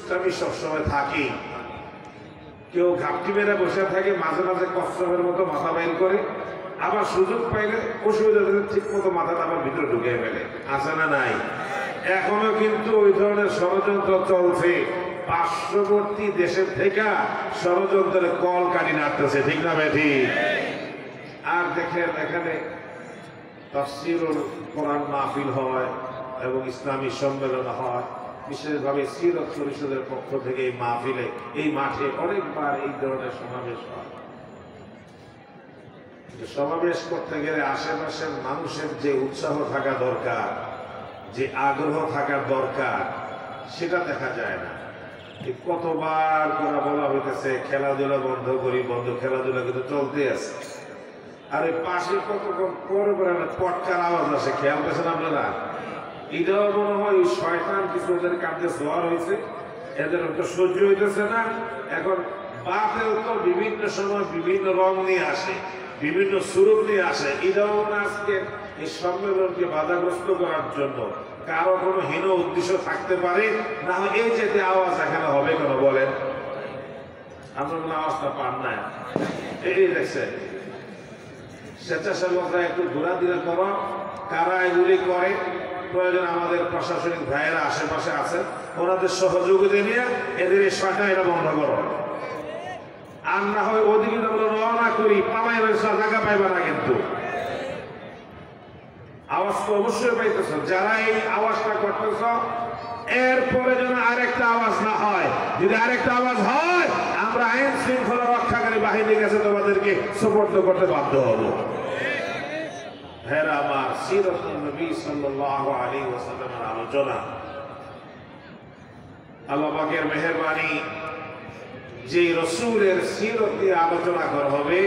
ইসলামী সবসময় থাকি। কেউ ঘাপটি মেরে বসে থাকে, মাঝে মাঝে কচ্ছপের মতো মাথা বাইর করে, আবার সুযোগ পাইলে অসুবিধা ঠিক মতো মাথাটা আবার ভিতরে ঢুকে ফেলে। আছে না নাই? এখনো কিন্তু ওই ধরনের ষড়যন্ত্র চলছে। পার্শ্ববর্তী দেশের থেকে ষড়যন্ত্রের কল কাটি নাড়তেছে, ঠিক না বেঠি? আর দেখেন এখানে তাফসীরুল কোরআন মাহফিল হয় এবং ইসলামী সম্মেলন হয়, বিশেষভাবে সিরাত পরিষদের পক্ষ থেকে এই মাহফিলে, এই মাঠে অনেকবার এই ধরনের সমাবেশ হয়। সমাবেশ করতে গেলে আশেপাশের মানুষের যে উৎসাহ থাকা দরকার, যে আগ্রহ থাকার দরকার, সেটা দেখা যায় না। কতবার করে বলা হইতেছে খেলাধুলা বন্ধ করি, খেলাধুলা কিন্তু চলতে আছে। আর এই পাশে কতক্ষণ পরে পরে পটকার আওয়াজ আসে, খেয়াল পেয়েছেন আপনারা? এটাও মনে হয় ওই শয়তান কিছু ওদের কাঁধে জোয়ার হয়েছে, এদের তো সহ্য হইতেছে না। এখন বাতেও তো বিভিন্ন সময় বিভিন্ন রং নিয়ে আসে, বিভিন্ন স্বরূপ নিয়ে আসে। এটাও আজকে এই সম্মেলনকে বাধাগ্রস্ত করার জন্য কারো কোনো হীন উদ্দেশ্য থাকতে পারে না। এই যে আওয়াজ এখানে হবে কেন বলেন? আমরা কোনো আওয়াজটা পান না। এই দেখছে স্বেচ্ছাসেবকরা একটু ঘোরাঘুরি করো, কারা এগুলি করে, প্রয়োজন আমাদের প্রশাসনিক ভাইয়েরা আশেপাশে আছে, ওনাদের সহযোগিতা নিয়ে এদের এই শয়তানিটা বন্ধ করো। আর না হয় ওদিকে আমরা রওনা করি, পামাই জায়গা পাইবা না। কিন্তু আওয়াজ তো অবশ্যই পাইতেছ, যারা এই আওয়াজটা করতেছ, এরপরে যেন আরেকটা আওয়াজ না হয়। যদি আরেকটা আওয়াজ হয়, আমরা আইন শৃঙ্খলা রক্ষাকারী বাহিনীর কাছে তোমাদেরকে সুপর্দ করতে বাধ্য হব। হেরা আমার সিরাতুন নবী সাল্লাল্লাহু আলাইহি ওয়াসাল্লামের আলোচনা, আল্লাহ পাকের মেহেরবানি, যে রাসূলের সিরত নিয়ে আলোচনা করা হবে,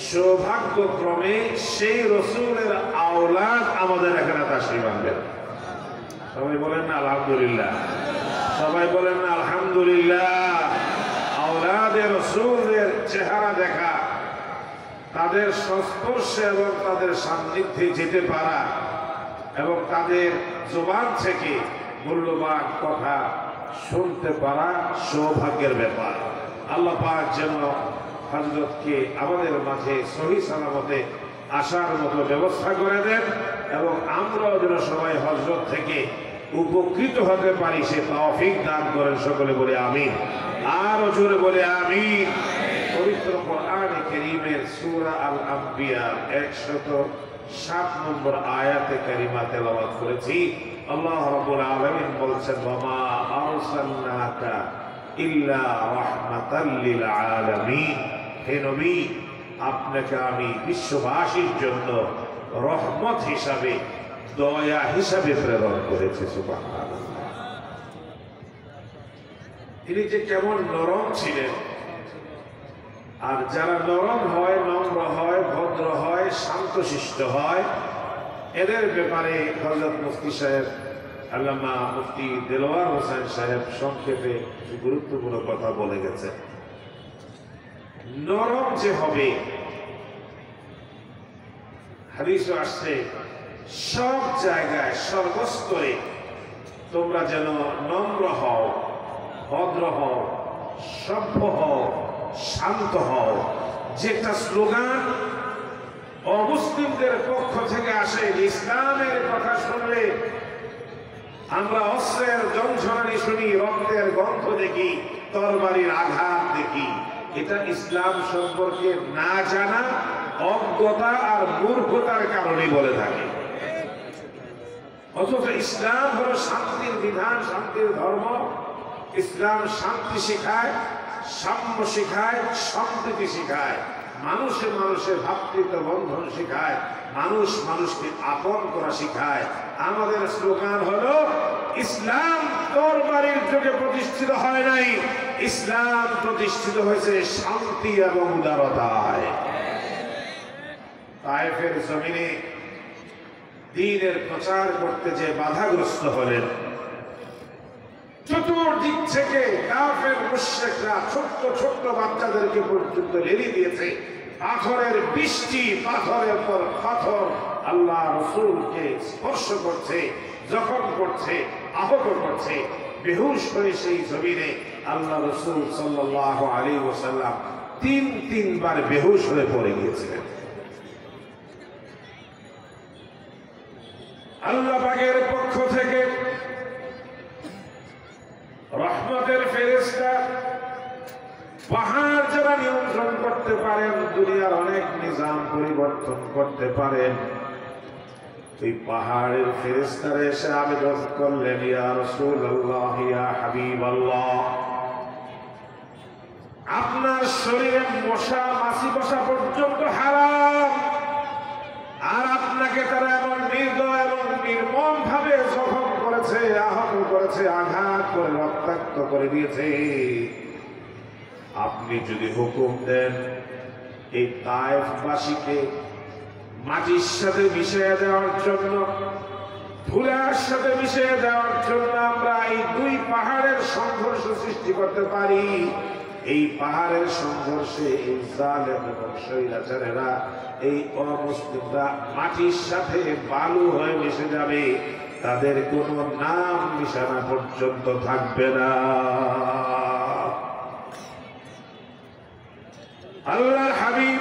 সৌভাগ্যক্রমে সেই রাসূলের আওলাদ আমাদের এখানে তাশরীফ আনবেন। সবাই বলেন না আলহামদুলিল্লাহ? সবাই বলেন না আলহামদুলিল্লাহ? আওলাদে রাসূলের চেহারা দেখা, তাদের সংস্পর্শে এবং তাদের সান্নিধ্যে যেতে পারা এবং তাদের জবান থেকে মূল্যবান কথা শুনতে পারা সৌভাগ্যের ব্যাপার। আল্লাহ পাক যেন হযরতকে আমাদের মাঝে সহি সালামতে আসার মতো ব্যবস্থা করে দেন এবং আমরাও যেন সবাই হযরত থেকে উপকৃত হতে পারি, সে তৌফিক দান করেন। সকলে বলে আমিন। আর জোরে বলে আমিন। পবিত্র কোরআনে কারীমের সূরা আল আম্বিয়া 107 নম্বর আয়াতে কারিমা তেলাওয়াত করেছি। আল্লাহ রাব্বুল আলামিন বলছেন, ওয়া আরসালনাকা ইল্লা রাহমাতাল লিল আলামিন। হে নবী, আপনাকে আমি বিশ্ববাসীর জন্য রহমত হিসাবে, দয়া হিসাবে প্রেরণ করেছি। সুবহানাল্লাহ। তিনি যে কেমন নরম ছিলেন, আর যারা নরম হয়, নম্র হয়, ভদ্র হয়, শান্তশিষ্ট হয়, এদের ব্যাপারে হযরত মুফতি সাহেব আল্লামা মুফতি দেলোয়ার হোসেন সাহেব সংক্ষেপে গুরুত্বপূর্ণ কথা বলে গেছে। নরম যে হবে, হাদিসে আসছে সব জায়গায় সর্বস্তরে তোমরা যেন নম্র হও, ভদ্র হও, সভ্য হও, শান্ত হও। যেটা স্লোগান অমুসলিমদের পক্ষ থেকে আসে, ইসলামের কথা শুনলে আমরা অস্ত্রের ঝনঝনানি শুনি, রক্তের গন্ধ দেখি, তরবারির আঘাত দেখি। এটা ইসলাম সম্পর্কে না জানা, অজ্ঞতা আর মূর্খতার কারণে বলে থাকে। অথচ ইসলাম হলো শান্তির বিধান, শান্তির ধর্ম। ইসলাম শান্তি শিখায়, সাম্য শিখায়, সম্প্রীতি শিখায়, মানুষে মানুষে ভ্রাতৃত্ব বন্ধন শিখায়, মানুষ মানুষকে আপন করা শিখায়। আমাদের স্লোগান হলো, ইসলাম তরবারির যুগে প্রতিষ্ঠিত হয় নাই, ইসলাম প্রতিষ্ঠিত হয়েছে শান্তি এবং উদারতায়। তায়েফের জমিনে দ্বীনের প্রচার করতে যে বাধাগ্রস্ত হলেন, চতুর্দিক থেকে কাফের মুশরিকরা ছোট্ট ছোট্ট বাচ্চাদেরকে পর্যন্ত লেলি দিয়েছে। পাথরের বৃষ্টি, পাথরের পর পাথর আল্লাহ রাসূলকে স্পর্শ করছে, জখম করছে, আহত করছে। বেহুশ হয়ে সেই জমিনে আল্লাহ রাসূল সাল্লাল্লাহু আলাইহি ওয়াসাল্লাম তিনবার বেহুশ হয়ে পড়ে গিয়েছিলেন। আল্লাহ পাকের পক্ষ থেকে রহমতের ফেরেশতা পাহাড় যারা নিয়ন্ত্রণ করতে পারেন, দুনিয়ার অনেক নিজাম পরিবর্তন করতে পারেন, এই পাহাড়ের ফেরেশতারা এসে আবেদন করলেন, ইয়া রাসূলুল্লাহ, ইয়া হাবিবাল্লাহ, আপনার শরীরে মশা মাছি বসা পর্যন্ত হারাম, আর আপনাকে তারা এমন নির্দয় এবং নির্মম ভাবে জখম করেছে, আহত করেছে, আঘাত করে রক্তাক্ত করে দিয়েছে। আপনি যদি হুকুম দেন এই তায়েফবাসীকে মাটির সাথে মিশিয়ে দেওয়ার জন্য, ধুলার সাথে মিশিয়ে দেওয়ার জন্য আমরা এই দুই পাহাড়ের সংঘর্ষ সৃষ্টি করতে পারি। এই পাহাড়ের সংঘর্ষে এই জালেম এবং স্বৈরাচারেরা, এই অমুসলিমরা মাটির সাথে বালু হয়ে মিশে যাবে, তাদের কোনো নাম নিশানা পর্যন্ত থাকবে না। আল্লাহর হাবিব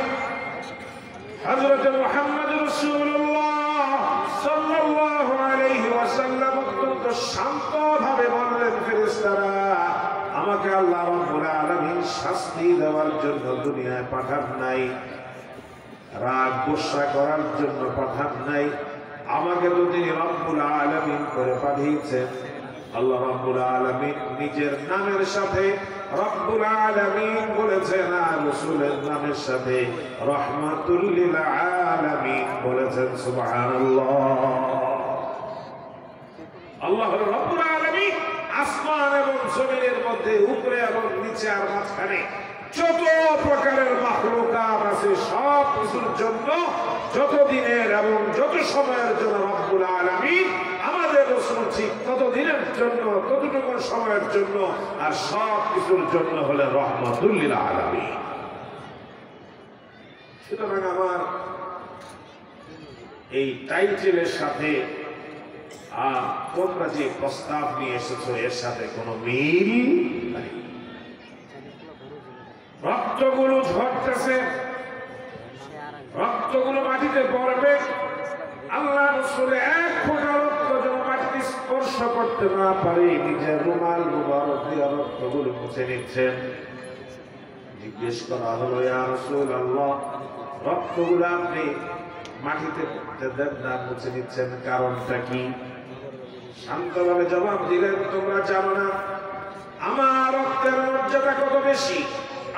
হযরত মুহাম্মদ রাসূলুল্লাহ সাল্লাল্লাহু আলাইহি ওয়াসাল্লাম অত্যন্ত শান্তভাবে বললেন, ফেরেশতারা, আমাকে আল্লাহ রাব্বুল আলামিন শাস্তি দেওয়ার জন্য দুনিয়ায় পাঠান নাই, রাগ গোসা করার জন্য পাঠান নাই, আমাকে তো তিনি রব্বুল আলামিন করে পাঠিয়েছেন। আল্লাহ রাব্বুল আলামিন নিজের নামের সাথে রব্বুল আলামিন বলেছেন, আর রাসূলের নামের সাথে রাহমাতুল লিল আলামিন বলেছেন। সুবহানাল্লাহ। আল্লাহ রাব্বুল আলামিন আসমান এবং জমিনের মধ্যে, উপরে এবং নিচে আর মাঝখানে যত প্রকারের মাখলুকাত আছে সব কিছুর জন্য, যত দিনের এবং যত সময়ের জন্য রব্বুল আলামিন আমাদের রাসূল ঠিক তত দিনের জন্য, ততটুকু সময়ের জন্য, আর সব কিছুর জন্য হলেন রাহমাতুল লিল আলামিন। সুতরাং আমার এই টাইটেলের সাথে তোমরা যে প্রস্তাব নিয়ে এসেছো এর সাথে কোনো মিল নাই। রক্তগুলো ঝরতেছে, রক্তগুলো মাটিতে পড়বে, আল্লাহ রাসূলের এক ফোঁটা রক্ত যেন মাটিতে স্পর্শ করতে না পারে, নিজের রুমাল মুবারক দিয়ে রক্তগুলো মুছে নিচ্ছেন। জিজ্ঞেস করা হলো, ইয়া রাসূলুল্লাহ, রক্তগুলো আপনি মাটিতে পড়তে দেন না, মুছে নিচ্ছেন, কারণটা কি? শান্তভাবে জবাব দিলেন, তোমরা জানো না আমার রক্তের মর্যাদা কত বেশি,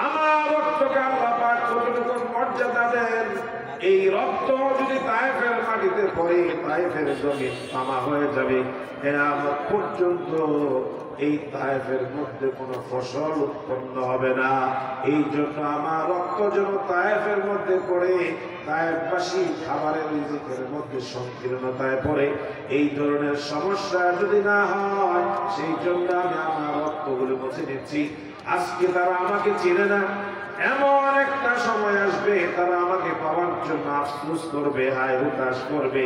আমার রক্তকে আল্লাহ পাক কতটুকু মর্যাদা দেন। এই রক্ত যদি তায়েফের মাটিতে পড়ে, তায়েফের জমি তামা হয়ে যাবে, কিয়ামত পর্যন্ত এই তায়েফের মধ্যে কোনো ফসল উৎপন্ন হবে না। এই জন্য আমার রক্ত যেন তায়েফের মধ্যে পড়ে, তায়েফবাসী খাবারের রিজিকের মধ্যে সংকীর্ণতায় পড়ে, এই ধরনের সমস্যা যদি না হয়, সেই জন্য আমি আমার রক্তগুলো মুছে নিচ্ছি। আজকে তারা আমাকে চিনে না, এমন একটা সময় আসবে তারা আমাকে পাওয়ার জন্য আফসোস করবে, হায় হুতাশ করবে।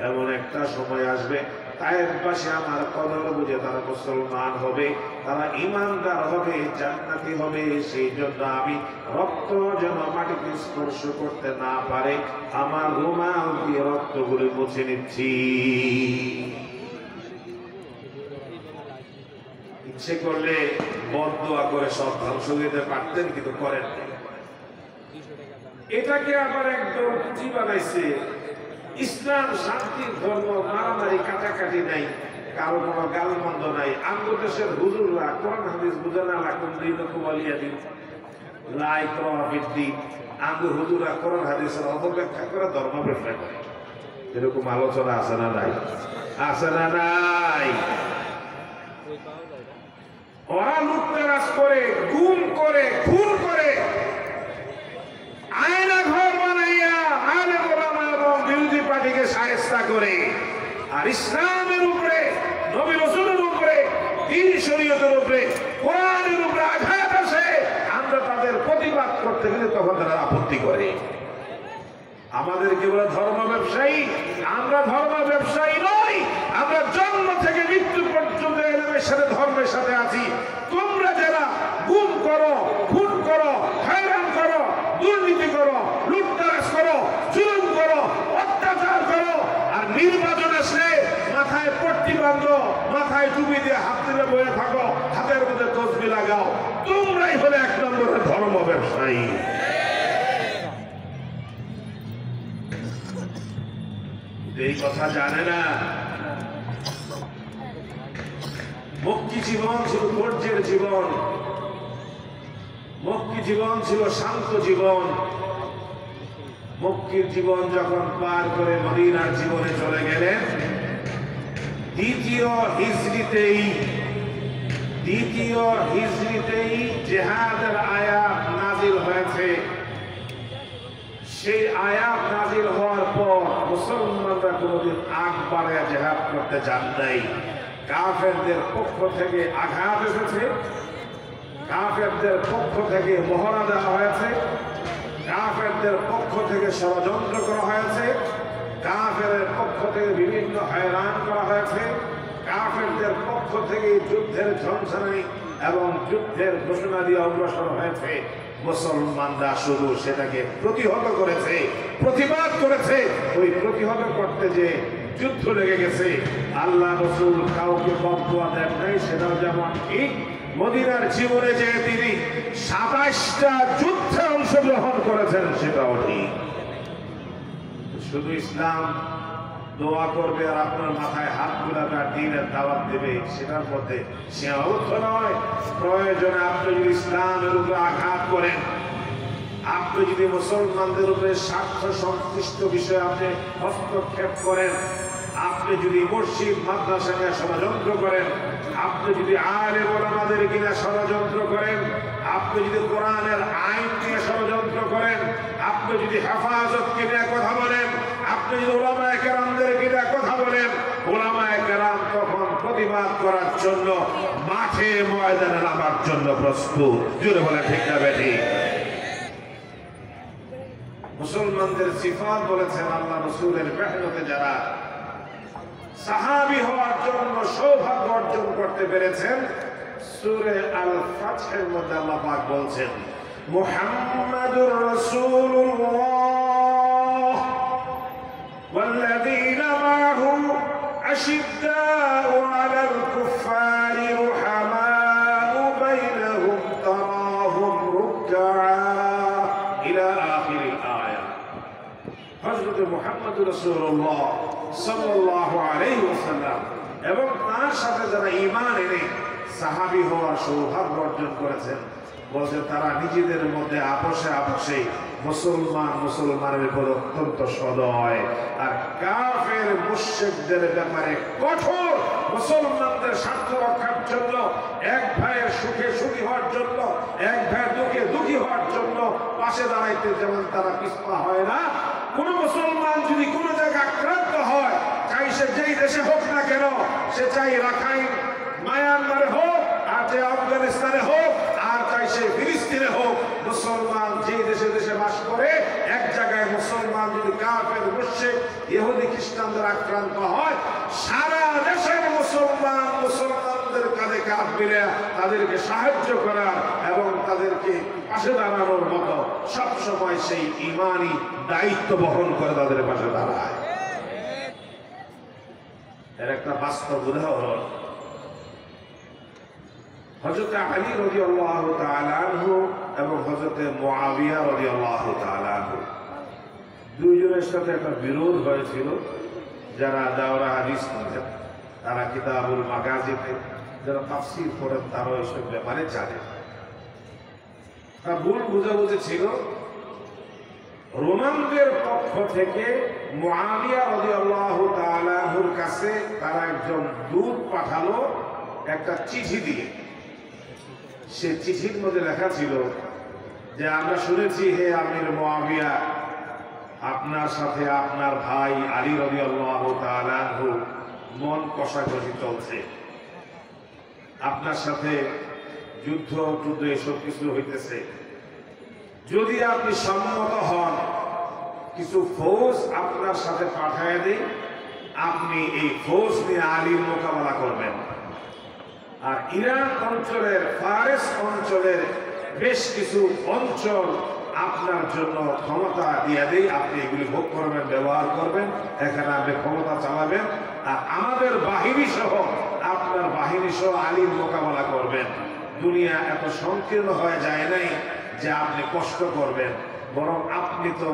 এমন একটা সময় আসবে তায়েফবাসী আমার কদর বুঝে তারা মুসলমান হবে, তারা ঈমানদার হবে, জান্নাতি হবে। সেই জন্য আমি রক্ত যেন মাটিতে স্পর্শ করতে না পারে, আমার রুমাল দিয়ে রক্তগুলো মুছে নিচ্ছি। ইচ্ছে করলে বদদুয়া করে সব ধ্বংস দিতে পারতেন, কিন্তু করেন না। এটাকে আবার একদম পুঁজি বানাইছে। ইসলাম শান্তির ধর্ম, মারামারি কাটাকাটি নাই, কারো কোনো গালমন্দ নাই। আঙ্গ দেশের হুজুররা কোরআন হাদিস বুঝানা লাকুম দীনুকুম ওয়ালিয়া দিন, লা ইকরাহা ফিদ্দীন। আঙ্গ হুজুররা কোরআন হাদিসের অপব্যাখ্যা করে ধর্ম ব্যবসা করে। এরকম আলোচনা আছে না নাই? আছে না নাই? ওরা লুটতরাজ করে, গুম করে, খুন করে, আয়না ঘর বানাইয়া আলেম ওলামা এবং বিরোধী পার্টিকে শায়েস্তা করে। আর ইসলামের উপরে, নবী রাসূলের উপরে, দ্বীন শরীয়তের উপরে, কোরআনের উপরে আঘাত আসে, আমরা তাদের প্রতিবাদ করতে গেলে তখন তারা আপত্তি করে। আমাদেরকে বলে ধর্ম ব্যবসায়ী, আমরা ধর্ম ব্যবসায়ী নই, আমরা জন্ম থেকে মৃত্যু পর্যন্ত ইলমের সাথে ধর্মের সাথে আছি। তোমরা যারা গুম করো, খুন করো, হয়রান করো, দুর্নীতি করো, লুটতরাজ করো, জুলুম করো, অত্যাচার করো, আর নির্বাচন আসলে মাথায় পট্টি বাঁধো, মাথায় টুপি দিয়ে হাত তুলে বয়ে থাকো, হাতের মধ্যে তসবি লাগাও, তোমরাই হলে এক নম্বরের ধর্ম ব্যবসায়ী। এই কথা জানে না। মক্কি জীবন ছিল ধৈর্যের জীবন, মক্কি জীবন ছিল শান্ত জীবন। মক্কির জীবন যখন পার করে মদিনার জীবনে চলে গেলেন, দ্বিতীয় হিজরিতেই জিহাদের আয়াত নাজিল হয়েছে। সেই আয়াত নাজিল হওয়ার পর মুসলমানরা কোনদিন আগ বাড়ায় জিহাদ করতে যান নাই। কাফেরদের পক্ষ থেকে আঘাত এসেছে, কাফেরদের পক্ষ থেকে মহড়া দেওয়া হয়েছে, কাফেরদের পক্ষ থেকে ষড়যন্ত্র করা হয়েছে, কাফেরের পক্ষ থেকে বিভিন্ন হয়রান করা হয়েছে, কাফেরদের পক্ষ থেকে যুদ্ধের ঝঞ্ঝানি এবং যুদ্ধের ঘোষণা দিয়ে অগ্রসর হয়েছে। মুসলমানরা শুধু সেটাকে প্রতিহত করেছে, প্রতিবাদ করেছে। ওই প্রতিহত করতে যে যুদ্ধ লেগে গেছে, আল্লাহ রাসূল কাউকে বদদুয়া দেন নাই, সেটাও যেমন ঠিক। মদিনার জীবনে যে তিনি ২৭টা যুদ্ধে অংশগ্রহণ করেছেন, সেটাও ঠিক। শুধু ইসলাম দোয়া করবে আর আপনার মাথায় হাত গুলাবে আর দ্বীনের দাওয়াত দেবে, সেটার মধ্যে সীমাবদ্ধ নয়। প্রয়োজনে আপনি যদি ইসলামের উপরে আঘাত করেন, আপনি যদি মুসলমানদের উপরে স্বার্থ সংশ্লিষ্ট বিষয়ে আপনি হস্তক্ষেপ করেন, আপনি যদি মসজিদ মাদ্রাসা নিয়ে ষড়যন্ত্র করেন, আপনি যদি আলেম ওলামাদের কিনা ষড়যন্ত্র করেন, আপনি যদি কোরআনের আইন নিয়ে ষড়যন্ত্র করেন, আপনি যদি হেফাজতকে নিয়ে কথা বলেন, আপনি যদি ওলামায়ে কেরামদের কিনা কথা বলেন, ওলামায়ে কেরাম তখন প্রতিবাদ করার জন্য মাঠে ময়দানে নামার জন্য প্রস্তুত। জোরে বলে ঠিক না বেঠিক? মুসলমানদের সিফাত বলেছেন আল্লাহ রাসূলের মেহনতে যারা সাহাবী হওয়ার জন্য সৌভাগ্য অর্জন করতে পেরেছেন, সূরা আল ফাতহের মধ্যে আল্লাহ পাক বলছেন, মুহাম্মাদুর রাসূলুল্লাহ ওয়াল্লাযীনা মা'হু আশিদ্দাউ আলাল কুফফারি রুহামাউ বাইনাহুম তারাহুম রুকআ ইলা আখিরিল আয়াত। হযরত মুহাম্মদুর রাসূলুল্লাহ সাল্লাল্লাহু আলাইহি ওয়াসাল্লাম এবং তার সাথে যারা ঈমান এনে সাহাবী হওয়ার সৌভাগ্য অর্জন করেছেন, বলছে তারা নিজেদের মধ্যে আপোষে আপোষে মুসলমানের উপর অত্যন্ত সদয়, আর কাফের মুশরিকদের ব্যাপারে কঠোর। মুসলমানদের স্বার্থ রক্ষার জন্য, এক ভাইয়ের সুখে সুখী হওয়ার জন্য, এক ভাইয়ের দুঃখে দুঃখী হওয়ার জন্য পাশে দাঁড়াইতে যেমন তারা পিছপা হয় না। কোন মুসলমান যদি কোন জায়গায় আক্রান্ত হয়, চাই সে যেই দেশে হোক না কেন, সে চাই রাখাইন মায়ানমারে হোক, আর যে আফগানিস্তানে হোক, আর চাই সে ফিলিস্তিনে হোক, মুসলমান যে দেশে দেশে বাস করে, এক জায়গায় মুসলমান যদি কাফের মুশরিক ইহুদি খ্রিস্টানদের আক্রান্ত হয়, সারা দেশের মুসলমানদের কাঁধে কাঁধ মিলে তাদেরকে সাহায্য করা এবং তাদেরকে পাশে দাঁড়ানোর মতো সবসময় সেই ঈমানি দায়িত্ব বহন করে তাদের পাশে দাঁড়ায়। এর একটা বাস্তব উদাহরণ হযরত আলী রাদিয়াল্লাহু তাআলা আনহু এবং হযরত মুআবিয়া রাদিয়াল্লাহু তাআলা আনহু, দুইজনের সাথে একটা বিরোধ হয়েছিল। যারা দাওরা হাদিস পড়েন, তারা কিতাবুল মাগাজিতে যারা তাফসীর পড়েন, তারা এইসব ব্যাপারে জানেন। তা ভুল বুঝাবুঝি ছিল। রোমানদের পক্ষ থেকে মুআবিয়া রাদিয়াল্লাহু তাআলা আনহুর কাছে তারা একজন দূত পাঠালো একটা চিঠি দিয়ে। সে চিঠির মধ্যে লেখা ছিল যে, আমরা শুনেছি হে আমির মুআবিয়া, আপনার সাথে আপনার ভাই আলী রাদিয়াল্লাহু তাআলা আনহু মন কষাকষি চলছে, আপনার সাথে যুদ্ধ এসব কিছু হইতেছে। যদি আপনি সম্মত হন, কিছু ফৌজ আপনার সাথে পাঠায় দেই, আপনি এই ফৌজ নিয়ে আলীর মোকাবেলা করবেন। আর ইরান অঞ্চলের, ফারেস অঞ্চলের বেশ কিছু অঞ্চল আপনার জন্য ক্ষমতা দিয়ে দেয়, আপনি এগুলি ভোগ করবেন, ব্যবহার করবেন, এখানে আপনি ক্ষমতা চালাবেন। আর আমাদের বাহিনী সহ, আপনার বাহিনী সহ আলীর মোকাবেলা করবেন। দুনিয়া এত সংকীর্ণ হয়ে যায় নাই যে আপনি কষ্ট করবেন, বরং আপনি তো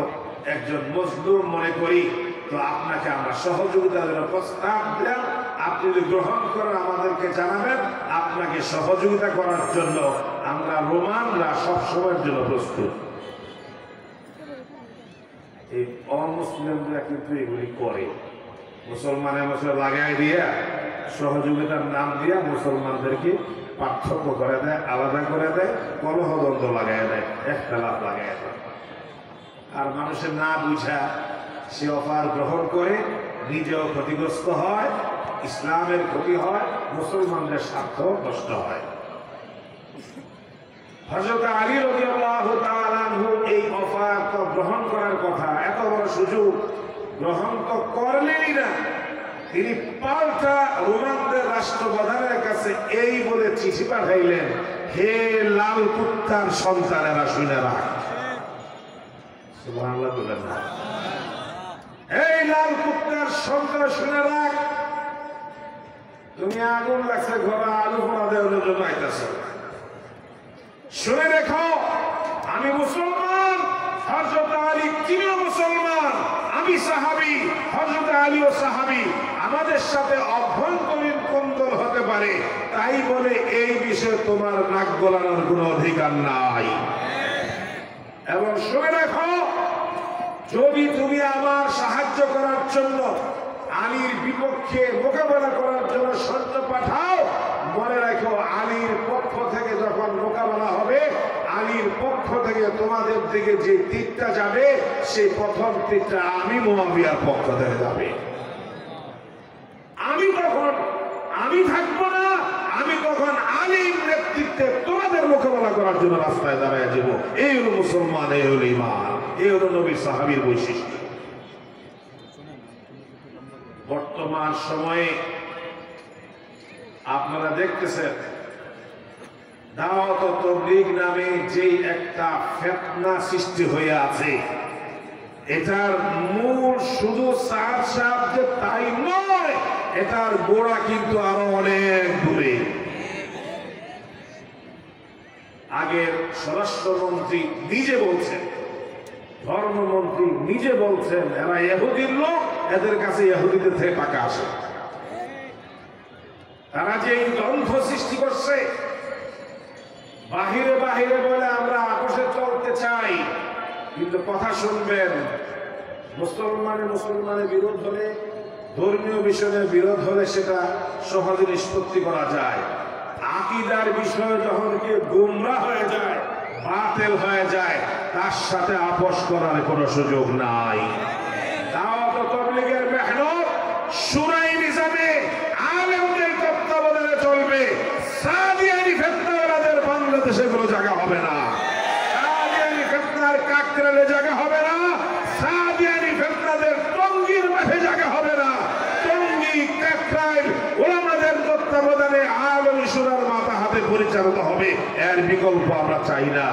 একজন মজলুম মনে করি, তো আপনাকে আমরা সহযোগিতার জন্য প্রস্তাব দিলাম। আপনি যদি গ্রহণ করেন আমাদেরকে জানাবেন, আপনাকে সহযোগিতা করার জন্য আমরা রোমানরা সবসময়ের জন্য প্রস্তুত। এই অমুসলিমরা কিন্তু এগুলি করে, মুসলমানের মধ্যে লাগাই দিয়া সহযোগিতার নাম দিয়া মুসলমানদেরকে পার্থক্য করে দেয়, আলাদা করে দেয়, কলহদ্বন্দ্ব লাগাই দেয়, একতলাপ লাগাই দেয়। আর মানুষের না বুঝা সে অফার গ্রহণ করে, নিজেও ক্ষতিগ্রস্ত হয়, ইসলামের ক্ষতি হয়, মুসলমানদের স্বার্থ নষ্ট হয়। হযরত আলী রাদিয়াল্লাহু তাআলা আনহু এই অফার তো গ্রহণ করার কথা, এত বড় সুযোগ গ্রহণ তো করলেনই না, তিনি পাল্টা রোমানদের রাষ্ট্রপ্রধানের কাছে এই বলে চিঠি পাঠাইলেন, হে লাল কুত্তার সন্তানেরা শুনে রাখ। সুবহানাল্লাহ বলেন না? এই লাল কুত্তার সন্তান শুনে রাখ, তুমি আগুন লাগছে ঘরে আলু পোড়া দেওয়ার জন্য আইতাছো। শুনে রেখো, আমি মুসলমান, হযরত আলী তিনিও মুসলমান, আমি সাহাবী, হযরত আলীও সাহাবী, আমাদের সাথে অভ্যন্তরীণ কোন্দল হতে পারে, তাই বলে এই বিষয়ে তোমার নাক গলানোর কোনো অধিকার নাই। এবং শুনে রাখো, যদি তুমি আমার সাহায্য করার জন্য, আলীর বিপক্ষে মোকাবেলা করার জন্য সৈন্য পাঠাও, মনে রাখো আলীর পক্ষ থেকে যখন মোকাবেলা হবে, আলীর পক্ষ থেকে তোমাদের দিকে যে তীরটা যাবে, সেই প্রথম তীরটা আমি মুআবিয়ার পক্ষ থেকে যাবে। আমি থাকবো না, আমি তখন আলীর নেতৃত্বে তোমাদের মোকাবেলা করার জন্য রাস্তায় দাঁড়ায় যাব। এই হলো মুসলমান, এই হলো ঈমান, এই হলো নবী সাহাবীর বৈশিষ্ট্য। বর্তমান সময়ে আপনারা দেখতেছেন, দাওয়াত ও তাবলীগ নামে যেই একটা ফিতনা সৃষ্টি হয়ে আছে, এটার মূল শুধু সাপ যে তাই নয়, এটার গোড়া কিন্তু আরো অনেক দূরে। আগের স্বরাষ্ট্রমন্ত্রী নিজে বলছেন, ধর্মমন্ত্রী নিজে বলছেন, এরা ইহুদির লোক, এদের কাছে ইহুদিদের থেকে টাকা আসে। তারা যে এই দ্বন্দ্ব সৃষ্টি করছে, বাহিরে বাহিরে বলে আমরা আপোষে চলতে চাই, কিন্তু কথা শুনবেন, মুসলমানের বিরোধ হলে, ধর্মীয় বিষয়ের বিরোধ হলে সেটা সহজে নিষ্পত্তি করা যায়। আকীদার বিষয়ে যখন কেউ গোমরা হয়ে যায়, বাতিল হয়ে যায়, তার সাথে আপোষ করার কোনো সুযোগ নাই। দাওয়াত ও তাবলীগের মেহনত শুরাই নিজামে আলেমদের তত্ত্বাবধানে চলবে। সাদিয়ানি ফিতনাওয়ালাদের বাংলাদেশে কোনো জায়গা হবে না, সাদিয়ানি ফিতনার কাকরালে জায়গা হবে না, সাদিয়ানি ফিতনাদের টঙ্গীর মাঠে জায়গা হবে না। টঙ্গী, কাকরাইল ওলামাদের তত্ত্বাবধানে আলেমী শুরার মাথা হাতে পরিচালিত হবে, এর বিকল্প আমরা চাই না।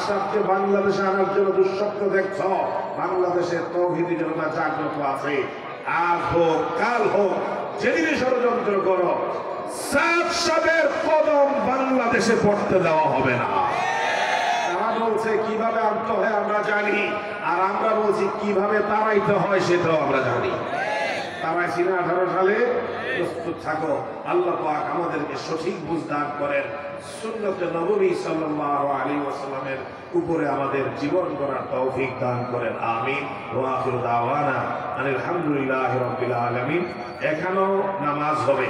সাথে বাংলাদেশে আনার জন্য দুঃস্বপ্ন দেখছ, বাংলাদেশের তাওহীদি জনতা জাগ্রত আছে। আজ হোক কাল হোক, যেদিনে ষড়যন্ত্র করো, সাদের কদম বাংলাদেশে পড়তে দেওয়া হবে না। তারা বলছে কিভাবে আনতে হয় আমরা জানি, আর আমরা বলছি কিভাবে তাড়াইতে হয় সেটাও আমরা জানি। তারাইছি না 18 সালে, প্রস্তুত থাকো। আল্লাহ পাক আমাদেরকে সঠিক বুঝ দান করেন, সুন্নতে নববী সাল্লাল্লাহু আলাইহি ওয়াসাল্লামের উপরে আমাদের জীবন গড়ার তৌফিক দান করেন, আমিন। ওয়া আখিরু দাওয়ানা আলহামদুলিল্লাহি রাব্বিল আলামিন। এখানেও নামাজ হবে।